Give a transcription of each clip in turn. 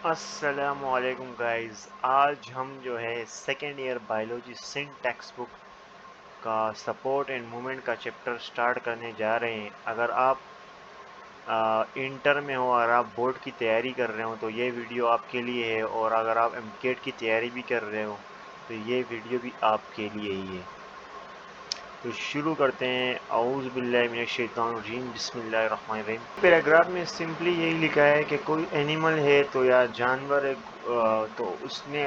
अस्सलामुअलैकुम गाइस। आज हम जो है second year biology Sindh text book का सपोर्ट एंड मूवमेंट का चैप्टर स्टार्ट करने जा रहे हैं। अगर आप इंटर में हो और आप बोर्ड की तैयारी कर रहे हो तो ये वीडियो आपके लिए है, और अगर आप एमकेट की तैयारी भी कर रहे हो तो ये वीडियो भी आपके लिए ही है। तो शुरू करते हैं। औज़ु बिल्लाहि मिनश शैतानिर रजीम, बिस्मिल्लाहिर रहमानिर रहीम। पैराग्राफ में सिंपली यही लिखा है कि कोई एनिमल है तो या जानवर है, तो उसने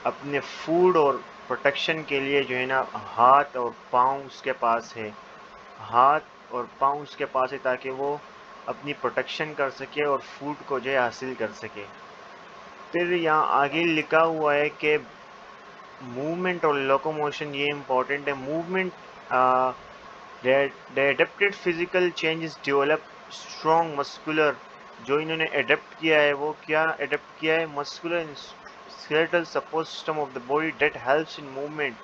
अपने फूड और प्रोटेक्शन के लिए जो है ना हाथ और पाँव उसके पास है। हाथ और पाँव उसके पास है ताकि वो अपनी प्रोटेक्शन कर सके और फूड को जो है हासिल कर सके। फिर यहाँ आगे लिखा हुआ है कि मूवमेंट और लोकोमोशन ये इम्पोर्टेंट है। Movement, the adapted physical changes develop strong muscular, जो इन्होंने अडेप्ट किया है वो क्या अडेप्ट किया है, muscular skeletal support system of the body that helps in movement,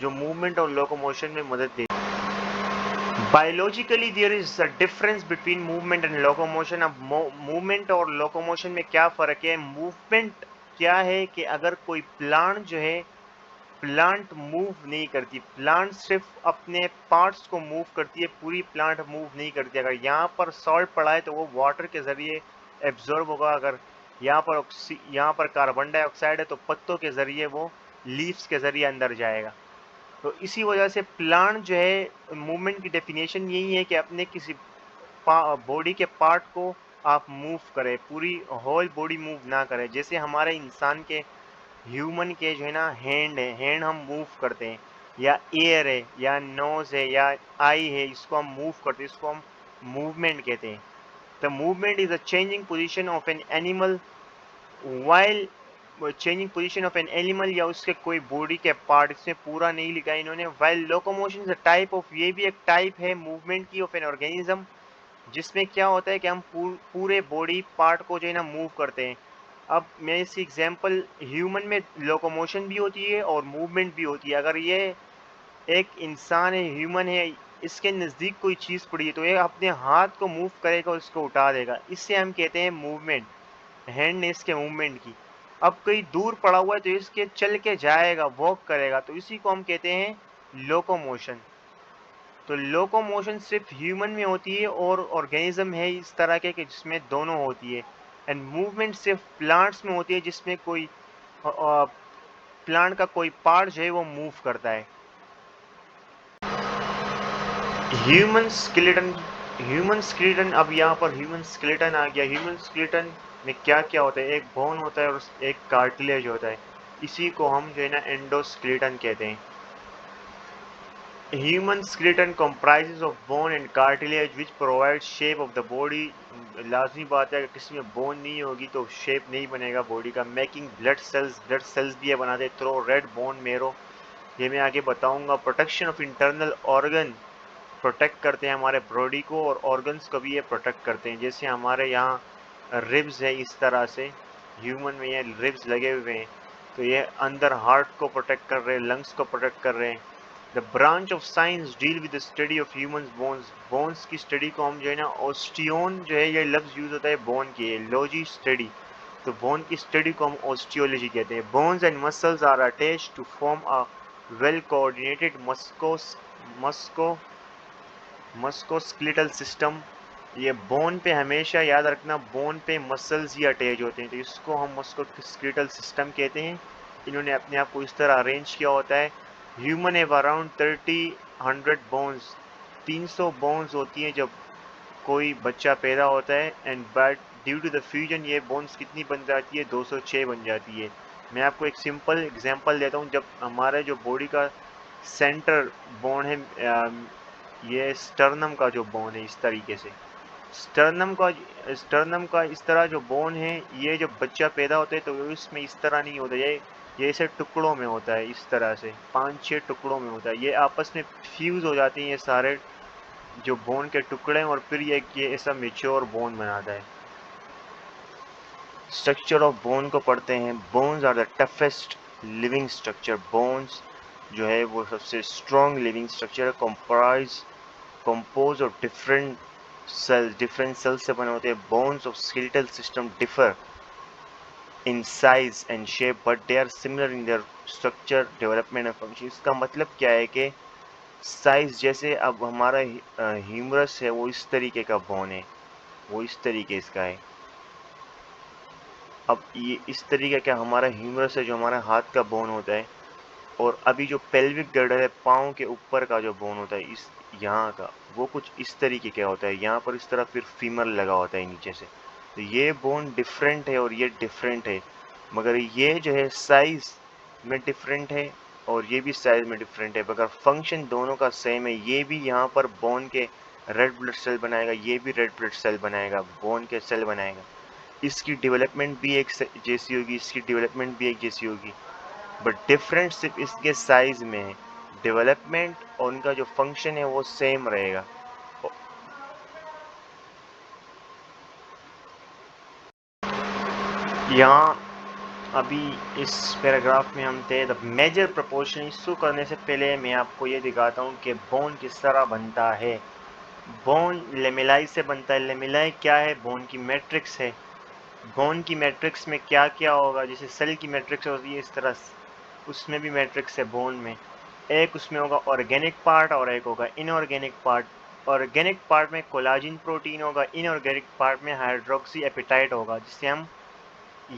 जो मूवमेंट और लोकोमोशन में मदद देती है। Biologically there is a difference between movement and locomotion. अब मूवमेंट और लोकोमोशन में क्या फ़र्क है? मूवमेंट क्या है कि अगर कोई प्लांट जो है, प्लांट मूव नहीं करती, प्लांट सिर्फ अपने पार्ट्स को मूव करती है, पूरी प्लांट मूव नहीं करती। अगर यहाँ पर सॉल्ट पड़ा है तो वो वाटर के ज़रिए एब्जॉर्ब होगा। अगर यहाँ पर कार्बन डाइऑक्साइड है तो पत्तों के ज़रिए वो लीव्स के ज़रिए अंदर जाएगा। तो इसी वजह से प्लांट जो है, मूवमेंट की डेफिनेशन यही है कि अपने किसी बॉडी के पार्ट को आप मूव करें, पूरी होल बॉडी मूव ना करें। जैसे हमारे इंसान के, ह्यूमन के जो है ना हैंड है, हैंड हम मूव करते हैं, या एयर है, या नोज है, या आई है, इसको हम मूव करते हैं, इसको हम मूवमेंट कहते हैं। The movement is a changing position of an animal while, changing position of an animal या उसके कोई बॉडी के पार्ट, इसमें पूरा नहीं लिखा है इन्होंने। While locomotion is a type of, ये भी एक टाइप है मूवमेंट की, ऑफ एन ऑर्गेनिज्म, जिसमें क्या होता है कि हम पूरे बॉडी पार्ट को जो है ना मूव करते हैं। अब मैं इसकी एग्जांपल, ह्यूमन में लोकोमोशन भी होती है और मूवमेंट भी होती है। अगर ये एक इंसान है, ह्यूमन है, इसके नज़दीक कोई चीज़ पड़ी है तो ये अपने हाथ को मूव करेगा और उसको उठा देगा, इससे हम कहते हैं मूवमेंट, हैंड ने इसके मूवमेंट की। अब कहीं दूर पड़ा हुआ है तो इसके चल के जाएगा, वॉक करेगा, तो इसी को हम कहते हैं लोकोमोशन। तो लोकोमोशन सिर्फ ह्यूमन में होती है और ऑर्गेनिज्म है इस तरह के कि जिसमें दोनों होती है। एंड मूवमेंट सिर्फ प्लांट्स में होती है जिसमें कोई प्लांट का कोई पार्ट जो है वो मूव करता है। ह्यूमन स्केलेटन, ह्यूमन स्केलेटन, अब यहाँ पर ह्यूमन स्केलेटन आ गया। ह्यूमन स्केलेटन में क्या क्या होता है? एक बोन होता है और एक कार्टिलेज होता है, इसी को हम जो है ना एंडोस्केलेटन कहते हैं। Human skeleton comprises of bone and cartilage which provides shape of the body। लाजमी बात है कि किसी में बोन नहीं होगी तो शेप नहीं बनेगा बॉडी का। Making blood cells, blood cells भी ये बनाते। थ्रो रेड बोन मेरो, ये मैं आगे बताऊंगा। Protection of internal organ, protect करते हैं हमारे बॉडी को, और ऑर्गन्स को भी ये प्रोटेक्ट करते हैं। जैसे हमारे यहाँ रिब्स है, इस तरह से ह्यूमन में ये रिब्स लगे हुए हैं, तो ये अंदर हार्ट को प्रोटेक्ट कर रहे हैं, लंग्स को प्रोटेक्ट कर रहे हैं। The branch of science deal with the study of human bones, bones की स्टडी को हम जो है ना ऑस्टियोन, जो है ये लफ्ज़ यूज़ होता है बोन की, लॉजी स्टडी, तो बोन की स्टडी को हम ऑस्टियोलॉजी कहते हैं। Bones and muscles are attached to form a well coordinated musculo musculoskeletal system. ये बोन पे हमेशा याद रखना, बोन पे मसल्स ही अटैच होते हैं, तो इसको हम मस्कोस्केलेटल सिस्टम कहते हैं। इन्होंने अपने आप को इस तरह अरेंज किया होता है। Human have around 30-100 bones, 300 bones होती हैं जब कोई बच्चा पैदा होता है। And but due to the fusion ये बोन्स कितनी बन जाती है? 206 बन जाती है। मैं आपको एक सिंपल एग्जांपल देता हूँ। जब हमारे जो बॉडी का सेंटर बोन है, ये स्टर्नम का जो बोन है, इस तरीके से स्टर्नम का इस तरह जो बोन है, ये जब बच्चा पैदा होता है तो इसमें इस तरह नहीं होता, ये ऐसे टुकड़ों में होता है, इस तरह से 5-6 टुकड़ों में होता है। ये आपस में फ्यूज हो जाती हैं ये सारे जो बोन के टुकड़े हैं, और फिर ये ऐसा मेच्योर बोन बनाता है। स्ट्रक्चर ऑफ बोन को पढ़ते हैं। Bones are the toughest living structure, bones जो है वो सबसे strong living structure compose of different cells से बने होते हैं। Bones of skeletal system differ in size and shape but they are similar in their structure, development and function। इसका मतलब क्या है कि साइज जैसे अब हमारा ह्यूमरस है वो इस तरीके का बोन है, वो इस तरीके इसका है। अब ये इस तरीके का हमारा ह्यूमरस है जो हमारा हाथ का बोन होता है, और अभी जो पेल्विक गर्डर है पाँव के ऊपर का जो बोन होता है इस यहाँ का, वो कुछ इस तरीके का होता है। यहाँ पर इस तरह फिर फीमर लगा होता है नीचे से। तो ये बोन डिफरेंट है और ये डिफरेंट है, मगर ये जो है साइज में डिफरेंट है और ये भी साइज में डिफरेंट है, मगर फंक्शन दोनों का सेम है। ये भी यहाँ पर बोन के रेड ब्लड सेल बनाएगा, ये भी रेड ब्लड सेल बनाएगा, बोन के सेल बनाएगा। इसकी डेवलपमेंट भी एक जैसी होगी, इसकी डेवलपमेंट भी एक जैसी होगी, बट डिफरेंस सिर्फ इसके साइज में है। डेवलपमेंट और उनका जो फंक्शन है वो सेम रहेगा। यहाँ अभी इस पैराग्राफ में हम थे द मेजर प्रोपोर्शन। इसको करने से पहले मैं आपको ये दिखाता हूँ कि बोन किस तरह बनता है। बोन लेमिलाई से बनता है। लेमिलाई क्या है? बोन की मैट्रिक्स है। बोन की मैट्रिक्स में क्या क्या होगा? जैसे सेल की मैट्रिक्स होती है इस तरह, उसमें भी मैट्रिक्स है बोन में। एक उसमें होगा ऑर्गेनिक पार्ट और एक होगा इनऑर्गेनिक पार्ट। ऑर्गेनिक पार्ट में कोलाजिन प्रोटीन होगा, इनऑर्गेनिक पार्ट में हाइड्रोक्सी एपिटाइट होगा, जिससे हम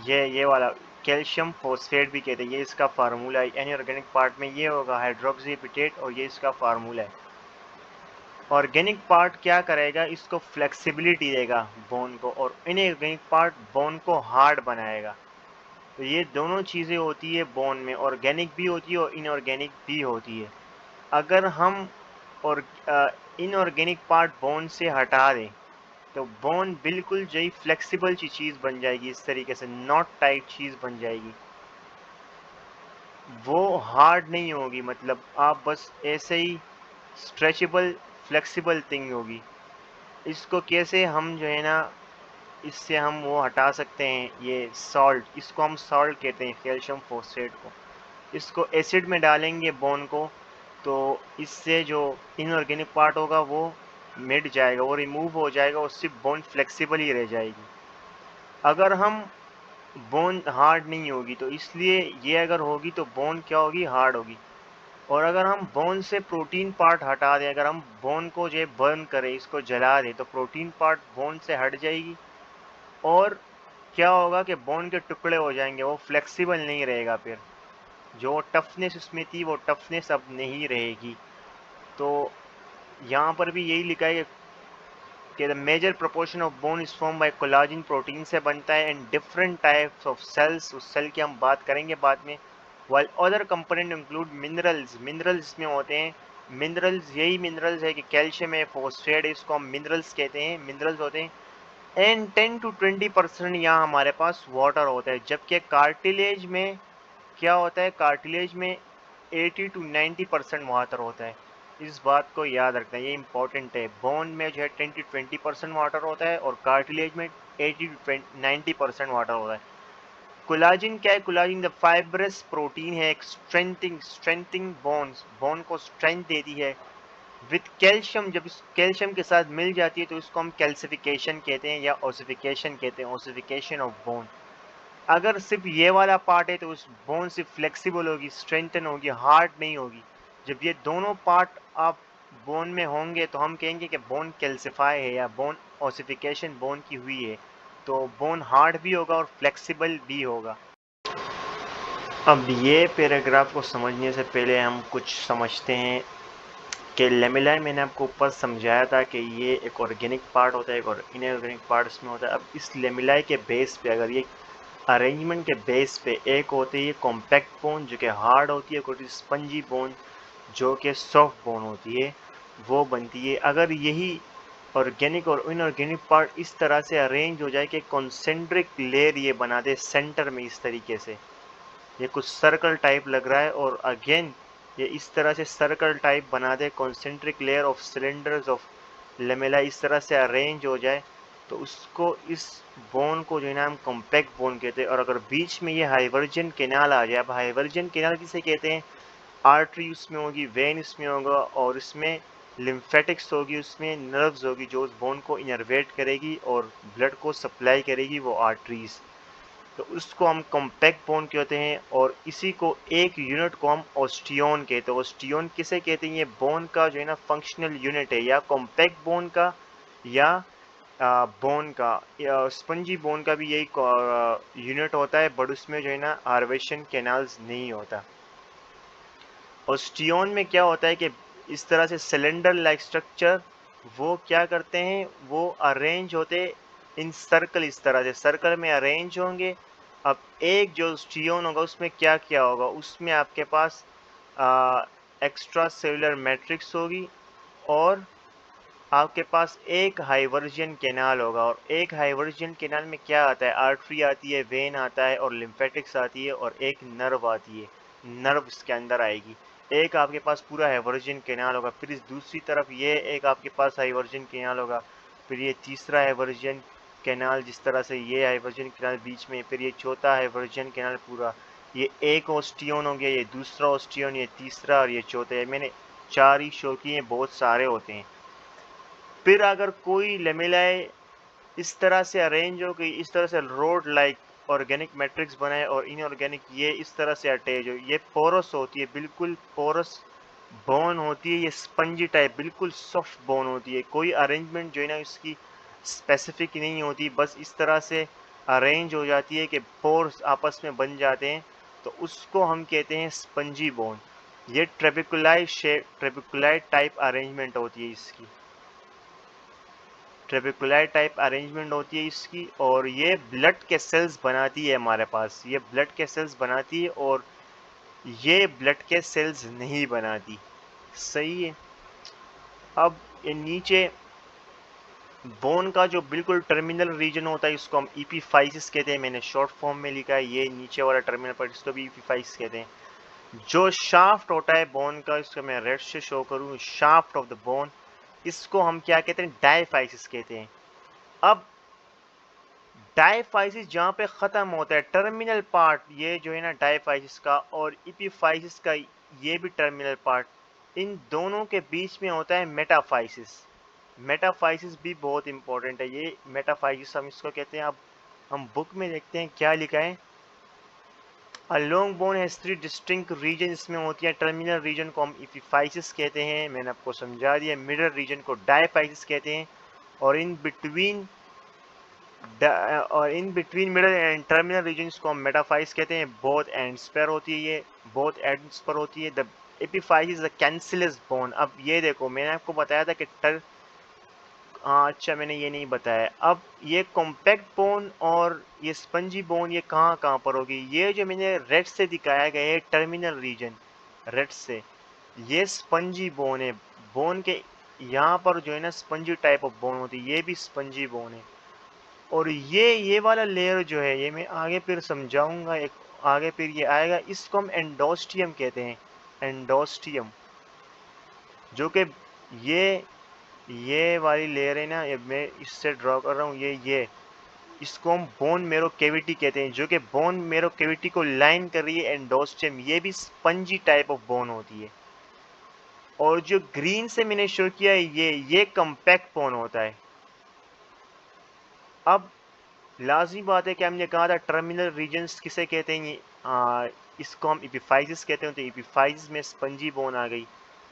ये वाला कैल्शियम फॉस्फेट भी कहते हैं। ये इसका फार्मूला है। इनऑर्गेनिक पार्ट में ये होगा हाइड्रोक्सी एपिटाइट और ये इसका फार्मूला है। ऑर्गेनिक पार्ट क्या करेगा? इसको फ्लेक्सिबिलिटी देगा बोन को, और इनऑर्गेनिक पार्ट बोन को हार्ड बनाएगा। तो ये दोनों चीज़ें होती है बोन में, ऑर्गेनिक भी होती है और इनऑर्गेनिक भी होती है। अगर हम और इनऑर्गेनिक पार्ट बोन से हटा दें तो बोन बिल्कुल जो ही फ्लेक्सिबल सी चीज़ बन जाएगी, इस तरीके से नॉट टाइट चीज़ बन जाएगी। वो हार्ड नहीं होगी, मतलब आप बस ऐसे ही स्ट्रेचेबल फ्लेक्सिबल थिंग होगी। इसको कैसे हम जो है ना, इससे हम वो हटा सकते हैं, ये सॉल्ट, इसको हम सॉल्ट कहते हैं कैल्शियम फोस्फेट को। इसको एसिड में डालेंगे बोन को, तो इससे जो इनऑर्गेनिक पार्ट होगा वो मिट जाएगा, वो रिमूव हो जाएगा और सिर्फ बोन फ्लेक्सिबल ही रह जाएगी। अगर हम बोन हार्ड नहीं होगी, तो इसलिए ये अगर होगी तो बोन क्या होगी? हार्ड होगी। और अगर हम बोन से प्रोटीन पार्ट हटा दें, अगर हम बोन को जो बर्न करें, इसको जला दें, तो प्रोटीन पार्ट बोन से हट जाएगी और क्या होगा कि बोन के टुकड़े हो जाएंगे, वो फ्लेक्सिबल नहीं रहेगा। फिर जो टफनेस उसमें थी वो टफनेस अब नहीं रहेगी। तो यहाँ पर भी यही लिखा है कि the major proportion of bone is form by collagen, protein से बनता है, and different types of cells, उस सेल की हम बात करेंगे बाद में। While other component include minerals, minerals में होते हैं। मिनरल्स यही मिनरल्स है कि कैल्शियम है, फॉस्फेट है, इसको हम मिनरल्स कहते हैं, मिनरल्स होते हैं। एंड 10 to 20% यहाँ हमारे पास वाटर होता है, जबकि कार्टिलेज में क्या होता है? कार्टिलेज में 80 to 90% वाटर होता है। इस बात को याद रखना, ये इंपॉर्टेंट है। बोन में जो है 10 to 20% वाटर होता है और कार्टिलेज में 80 to 90% वाटर होता है। कोलाजिन क्या है? कोलाजिन द फाइब्रस प्रोटीन है, एक स्ट्रेंथिंग बोन्स, बोन को स्ट्रेंथ देती है। विथ कैल्शियम, जब इस कैल्शियम के साथ मिल जाती है तो इसको हम कैल्सिफिकेशन कहते हैं या ओसिफिकेशन कहते हैं, ओसिफिकेशन ऑफ बोन। अगर सिर्फ ये वाला पार्ट है तो उस बोन सिर्फ फ्लेक्सिबल होगी, स्ट्रेंथन होगी, हार्ड नहीं होगी। जब ये दोनों पार्ट आप बोन में होंगे तो हम कहेंगे कि बोन कैल्सिफाई है या बोन ओसिफिकेशन बोन की हुई है। तो बोन हार्ड भी होगा और फ्लेक्सिबल भी होगा। अब ये पैराग्राफ को समझने से पहले हम कुछ समझते हैं कि लेमिलाई मैंने आपको ऊपर समझाया था कि ये एक ऑर्गेनिक पार्ट होता है, एक और इनऑर्गेनिक पार्ट इसमें होता है। अब इस लेमिलाई के बेस पे, अगर ये अरेंजमेंट के बेस पे, एक होती है कॉम्पैक्ट बोन जो कि हार्ड होती है, एक होती है स्पंजी बोन जो कि सॉफ्ट बोन होती है, वो बनती है। अगर यही ऑर्गेनिक और इनऑर्गेनिक पार्ट इस तरह से अरेंज हो जाए कि कॉन्सेंट्रिक लेयर ये बना दे सेंटर में, इस तरीके से ये कुछ सर्कल टाइप लग रहा है, और अगेन ये इस तरह से सर्कल टाइप बना दे, concentric layer of cylinders of lamellae इस तरह से अरेंज हो जाए, तो उसको, इस बोन को जो है ना हम कॉम्पैक्ट बोन कहते हैं। और अगर बीच में ये हाइवर्जन केनाल आ जाए, अब हाइवर्जन केनाल किसे कहते हैं? आर्टरी उसमें होगी, वेन इसमें होगा, और इसमें लिम्फेटिक्स होगी, उसमें नर्व्स होगी जो उस बोन को इनर्वेट करेगी और ब्लड को सप्लाई करेगी, वो आर्टरीज। तो उसको हम कॉम्पैक्ट बोन कहते हैं, और इसी को एक यूनिट को हम ऑस्टियोन कहते हैं। ऑस्टियोन किसे कहते हैं? ये बोन का जो है ना फंक्शनल यूनिट है, या कॉम्पैक्ट बोन का या बोन का, या स्पंजी बोन का भी यही यूनिट होता है, बट उसमें जो है ना आर्वेशन कैनाल्स नहीं होता। ऑस्टियोन में क्या होता है कि इस तरह से सिलेंडर लाइक स्ट्रक्चर वो क्या करते हैं, वो अरेंज होते इन सर्कल, इस तरह से सर्कल में अरेंज होंगे। अब एक जो ऑस्टियोन होगा उसमें क्या क्या होगा, उसमें आपके पास एक्स्ट्रा सेलुलर मैट्रिक्स होगी, और आपके पास एक हाइवर्जियन कैनाल होगा। और एक हाइवर्जियन कैनाल में क्या आता है? आर्टरी आती है, वेन आता है, और लिम्फेटिक्स आती है, और एक नर्व आती है, नर्व इसके अंदर आएगी। एक आपके पास पूरा हाइवर्जियन कैनाल होगा, फिर इस दूसरी तरफ ये एक आपके पास हाइवर्जियन कैनाल होगा, फिर ये तीसरा हाइवर्जियन कैनाल, जिस तरह से ये हाइवर्जियन कैनाल बीच में, फिर ये चौथा हाइवर्जियन कैनाल पूरा। ये एक ऑस्टियोन हो गया, ये दूसरा ऑस्टियोन, ये तीसरा, और ये चौथा। ये मैंने 4 ही शो किए, बहुत सारे होते हैं। फिर अगर कोई लेमेलाए इस तरह से अरेंज हो गई, इस तरह से रोड लाइक ऑर्गेनिक मैट्रिक्स बनाए, और इनऑर्गेनिक ये इस तरह से अटैच हो, ये पोरस होती है, बिल्कुल पोरस बोन होती है, ये स्पंजी टाइप बिल्कुल सॉफ्ट बोन होती है। कोई अरेंजमेंट जो है ना इसकी स्पेसिफिक नहीं होती, बस इस तरह से अरेंज हो जाती है कि पोर्स आपस में बन जाते हैं, तो उसको हम कहते हैं स्पंजी बोन। ये ट्रेबिकुलाई शेप, ट्रेबिकुलाई टाइप अरेंजमेंट होती है इसकी, ट्रेबिकुलर टाइप अरेंजमेंट होती है इसकी। और ये ब्लड के सेल्स बनाती है हमारे पास, ये ब्लड के सेल्स बनाती है, और ये ब्लड के सेल्स नहीं बनाती। सही है। अब ये नीचे बोन का जो बिल्कुल टर्मिनल रीजन होता है, इसको हम ईपीफाइसिस कहते हैं। मैंने शॉर्ट फॉर्म में लिखा है, ये नीचे वाला टर्मिनल पर, इसको भी ईपीफाइसिस कहते हैं। जो शाफ्ट होता है बोन का, इसको मैं रेड से शो करूँ, शाफ्ट ऑफ द बोन, इसको हम क्या कहते हैं? डायफाइसिस कहते हैं। अब डायफाइसिस जहाँ पे ख़त्म होता है, टर्मिनल पार्ट ये जो है ना डायफाइसिस का, और इपीफाइसिस का ये भी टर्मिनल पार्ट, इन दोनों के बीच में होता है मेटाफाइसिस। मेटाफाइसिस भी बहुत इंपॉर्टेंट है। ये मेटाफाइसिस हम इसको कहते हैं। अब हम बुक में देखते हैं क्या लिखा है। A long bone has 3 distinct region, इसमें होती है टर्मिनल रीजन को हम इपीफाइसिस कहते हैं, मैंने आपको समझा दिया। मिडल रीजन को डायफाइसिस कहते हैं, और in between middle and terminal regions को हम मेटाफाइस कहते हैं। बोथ एंड्स पर होती है, ये बोथ एंड्स पर होती है। The epiphysis is the cancellous bone. अब ये देखो, मैंने आपको बताया था कि अच्छा मैंने ये नहीं बताया। अब ये कॉम्पैक्ट बोन और ये स्पंजी बोन ये कहाँ कहाँ पर होगी? ये जो मैंने रेड से दिखाया गया है टर्मिनल रीजन, रेड से, ये स्पंजी बोन है। बोन के यहाँ पर जो है ना स्पंजी टाइप ऑफ बोन होती है, ये भी स्पंजी बोन है। और ये वाला लेयर जो है, ये मैं आगे फिर समझाऊंगा, एक आगे फिर ये आएगा, इसको हम एंडोस्टियम कहते हैं। एंडोस्टियम, जो कि ये ये वाली लेयर है ना, ये मैं इससे ड्रॉ कर रहा हूँ, ये इसको हम बोन मेरो कैविटी कहते हैं, जो कि बोन मेरो कैविटी को लाइन कर रही है एंडोस्टियम। ये भी स्पंजी टाइप ऑफ बोन होती है। और जो ग्रीन से मैंने शो किया है, ये कम्पैक्ट बोन होता है। अब लाजमी बात है कि हमने कहा था टर्मिनल रीजन्स किसे कहते हैं, इसको हम इपिफाइसिस कहते हैं। तो इपिफाइसिस में स्पंजी बोन आ गई,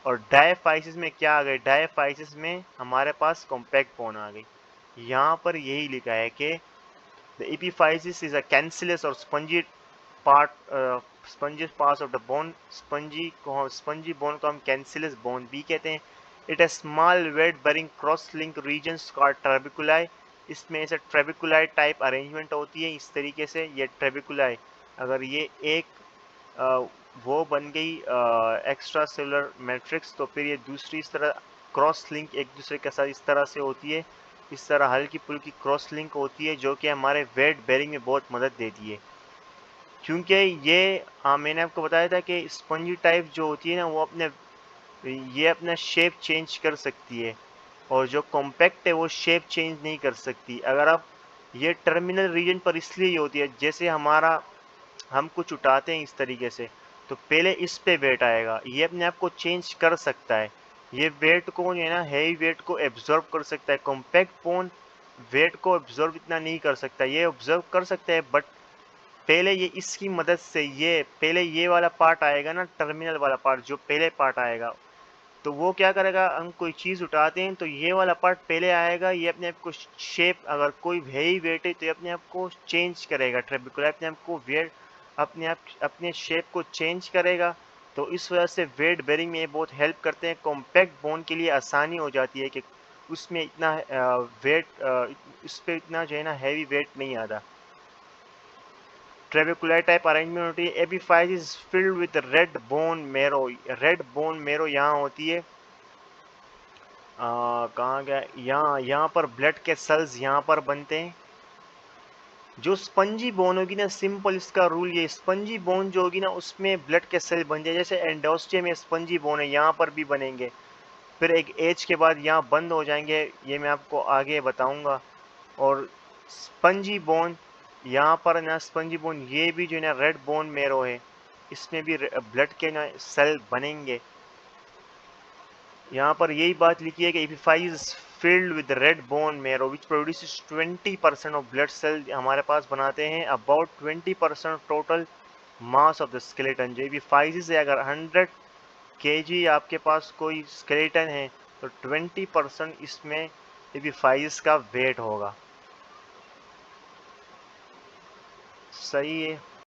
और डायफाइसिस में क्या आ गई? डायफाइसिस में हमारे पास कॉम्पैक्ट बोन आ गई। यहाँ पर यही लिखा है कि द इपिफाइसिस इज अ कैंसिलस और spongy part, spongy part of the bone. Spongy bone को हम कैंसिलस बोन भी कहते हैं। इट है small weight bearing cross link regions called trabeculae. इसमें ऐसे ट्रेबिकुलाई टाइप अरेंजमेंट होती है, इस तरीके से। ये ट्रेबिकुलाई, अगर ये एक वो बन गई एक्स्ट्रा सेलुलर मैट्रिक्स, तो फिर ये दूसरी इस तरह क्रॉस लिंक एक दूसरे के साथ इस तरह से होती है। इस तरह हल्की फुल्की क्रॉस लिंक होती है, जो कि हमारे वेट बेरिंग में बहुत मदद देती है। क्योंकि ये मैंने आपको बताया था कि स्पंजी टाइप जो होती है ना, वो ये अपना शेप चेंज कर सकती है, और जो कॉम्पैक्ट है वो शेप चेंज नहीं कर सकती। अगर आप, ये टर्मिनल रीजन पर इसलिए ही होती है, जैसे हम कुछ उठाते हैं इस तरीके से, तो पहले इस पे वेट आएगा, ये अपने आप को चेंज कर सकता है। ये वेट को जो है ना, हैवी वेट को एब्जॉर्ब कर सकता है। कॉम्पैक्ट बोन वेट को एब्जॉर्ब इतना नहीं कर सकता, ये ऑब्जर्व कर सकता है, बट पहले ये इसकी मदद से ये पहले ये वाला पार्ट आएगा ना, टर्मिनल वाला पार्ट जो पहले पार्ट आएगा, तो वो क्या करेगा, हम कोई चीज़ उठाते हैं तो ये वाला पार्ट पहले आएगा, ये अपने आप को शेप, अगर कोई हैवी वेट है तो ये अपने आप को चेंज करेगा, ट्रेबिकुलर अपने आप को वेट अपने आप अपने शेप को चेंज करेगा। तो इस वजह से वेट बेरिंग में ये बहुत हेल्प करते हैं। कॉम्पैक्ट बोन के लिए आसानी हो जाती है कि उसमें इतना वेट इस पर इतना जो है ना हैवी वेट नहीं आता। ट्रेबिकुलर टाइप अरेंजमेंट होती है। Epiphysis is filled with red bone marrow. Red bone marrow यहाँ होती है, कहाँ गया, यहाँ यहाँ पर ब्लड के सेल्स यहाँ पर बनते हैं। जो स्पंजी बोन होगी ना, सिंपल इसका रूल ये, स्पंजी बोन जो होगी ना उसमें ब्लड के सेल बन जाए, जैसे एंडोस्टियम में स्पंजी बोन है, यहाँ पर भी बनेंगे, फिर एक एज के बाद यहाँ बंद हो जाएंगे, ये मैं आपको आगे बताऊंगा। और स्पंजी बोन यहाँ पर ना, स्पंजी बोन ये भी जो है ना रेड बोन मेरो है, इसमें भी ब्लड के ना सेल बनेंगे। यहाँ पर यही बात लिखी है कि epiphysis is filled with red bone marrow which produces 20% of blood cell, हमारे पास बनाते हैं about 20% total mass of the skeleton. जो एपिफाइज है, अगर 100 केजी आपके पास कोई स्केलेटन है तो 20% इसमें एपिफाइज का वेट होगा। सही है।